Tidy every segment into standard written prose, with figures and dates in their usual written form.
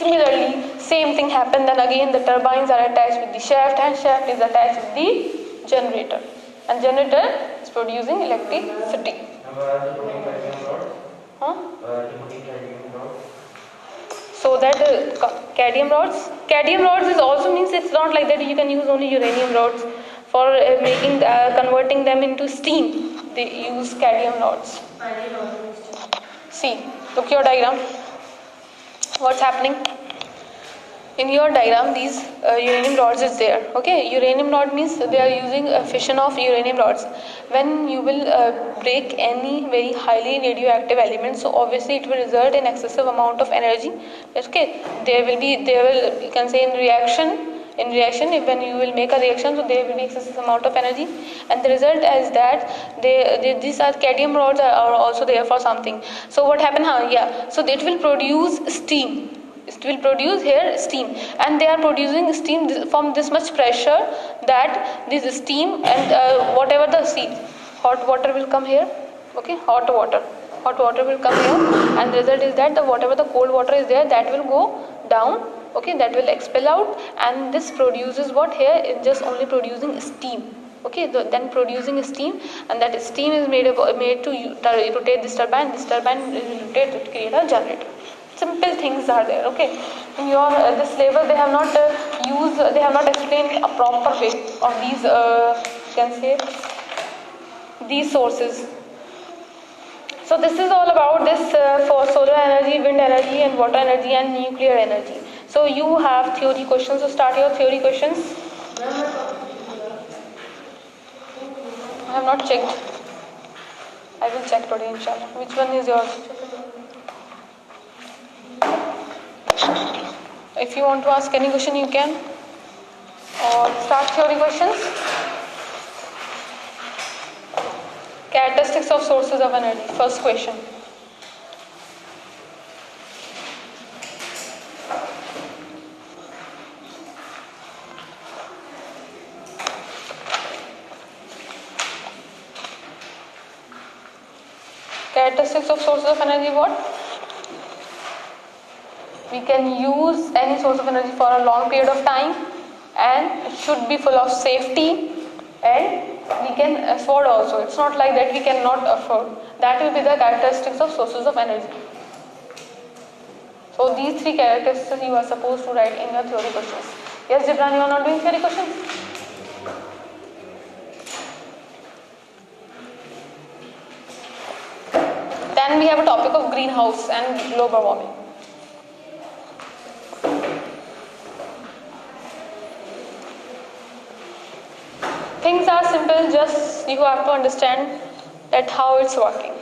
Similarly, same thing happened, then again the turbines are attached with the shaft and shaft is attached with the generator, and generator is producing electricity. Huh? So that cadmium rods is also means it's not like that you can use only uranium rods for converting them into steam. They use cadmium rods. See, look your diagram. What's happening? In your diagram, these uranium rods is there. Okay, uranium rod means they are using a fission of uranium rods. When you will break any very highly radioactive element, so obviously it will result in excessive amount of energy. Okay, you can say in reaction, when you will make a reaction, so there will be excessive amount of energy, and the result is that these are cadmium rods are also there for something. So what happened? So it will produce steam. It will produce here steam, and they are producing steam from this much pressure that this steam and whatever the hot water will come here. Okay, hot water will come here, and the result is that whatever the cold water is there, that will go down. Okay, that will expel out, and this produces what here is just only producing steam. Okay, then producing steam, and that steam is made to rotate this turbine. This turbine will rotate to create a generator. Simple things are there. Okay, in your this level they have not they have not explained a proper way of these you can say these sources. So this is all about this for solar energy, wind energy, and water energy, and nuclear energy. So you have theory questions. So start your theory questions. I have not checked. I will check today, inshallah. Which one is yours? If you want to ask any question, you can. Or start theory questions. Characteristics of sources of energy. First question. Characteristics of sources of energy, what? We can use any source of energy for a long period of time, and it should be full of safety, and we can afford also. It's not like that we cannot afford. That will be the characteristics of sources of energy. So these three characteristics you are supposed to write in your theory questions. Yes, Gibran, you are not doing theory questions? Then we have a topic of greenhouse and global warming. Things are simple, just you have to understand that how it's working.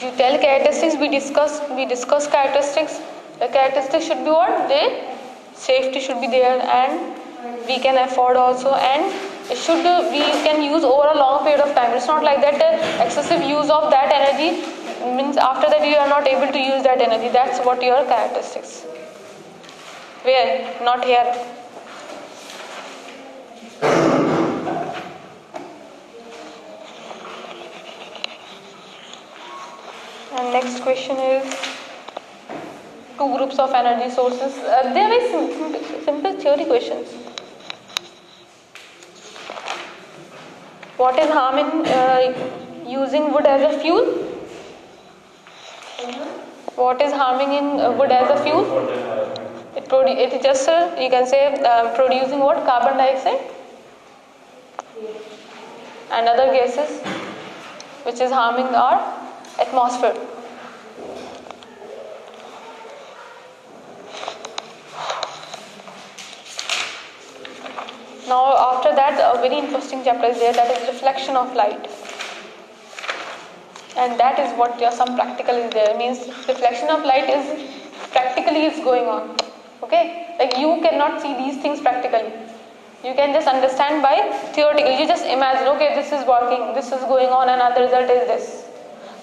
You tell characteristics, we discuss characteristics. The characteristics should be what? Safety should be there, and we can afford also, and we can use over a long period of time. It's not like that excessive use of that energy means after that you are not able to use that energy. That's what your characteristics. Where? Not here. And next question is two groups of energy sources. They are very simple theory questions. What is harm in using wood as a fuel? What is harming in wood as a fuel? It is just you can say producing what? Carbon dioxide and other gases which is harming our atmosphere. Now after that a very interesting chapter is there, that is reflection of light, and that is what some practical is there. It means reflection of light is practically is going on. Okay, like you cannot see these things practically. You can just understand by theoretically. You just imagine, okay, this is working, this is going on, and the result is this.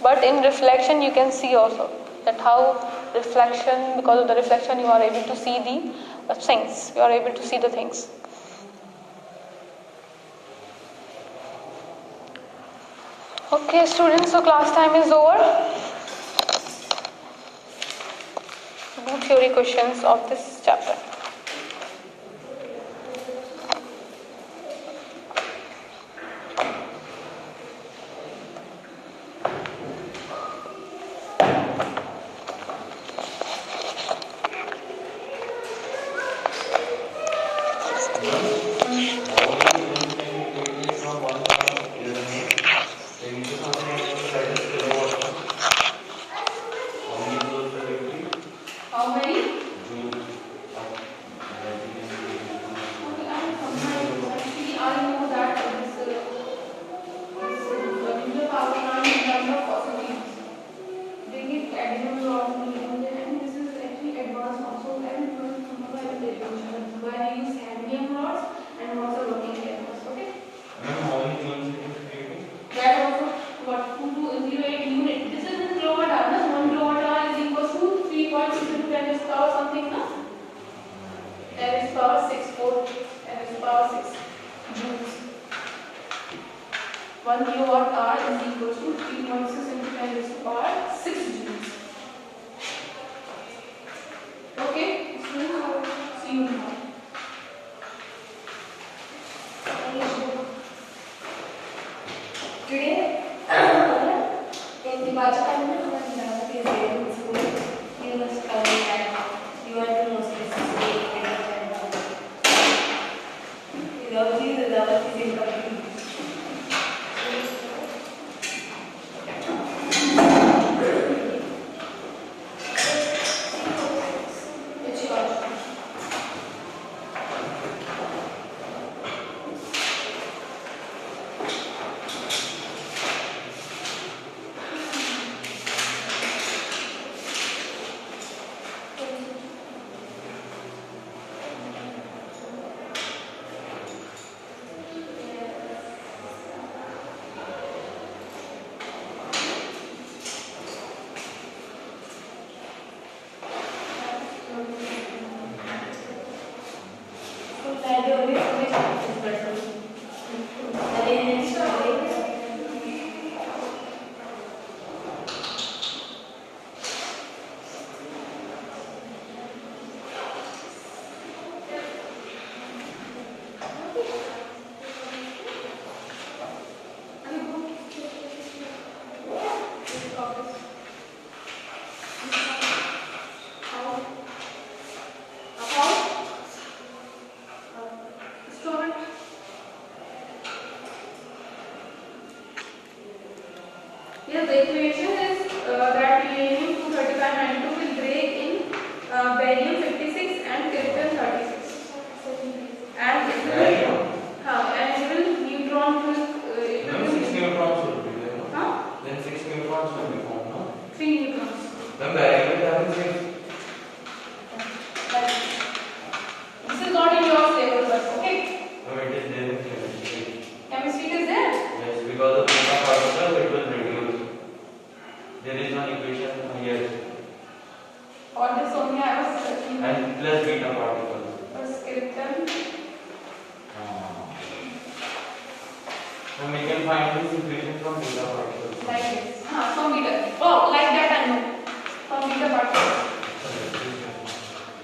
But in reflection, you can see also that how reflection, because of the reflection, you are able to see the things. You are able to see the things. Okay, students, so class time is over. do theory questions of this chapter. How many? Actually, I know that this nuclear power plant in terms of fossil fuels. They get cadmium rods and this is actually advanced also. And when they use cadmium rods and also working chemicals. Okay. How many joules it is creating? That also what 208 unit. This is in kilowatt hour. 1 kilowatt hour is equal to 3.6 into 10 is power something, no? 10 is power 6, 4, 10 is power 6 joules. 1 kilowatt hour is equal to 3.6 into 10 is power 6 joules. Okay, so see you now. Today, in the Bachapani, is there in school. You must come and you want to know specifically without you, the doubt is incomplete. It's yours. So, that the only information is present. Again, it's Yes, the equation is that uranium-235-92 will break in barium-56 and krypton-36. And it will neutron will Then 6 neutrons will be there. Huh? Then 6 neutrons will be formed, no? 3 neutrons. Then barium will have 6. This is not in your syllabus, okay? No, it is there in chemistry. Chemistry is there. Yes, because of beta particle it will reduce. There is one equation here. Or this only I was searching. And plus beta particle. First krypton. Then we can find this equation from beta particle. Like this. From beta. Oh, like that I know. From beta particles.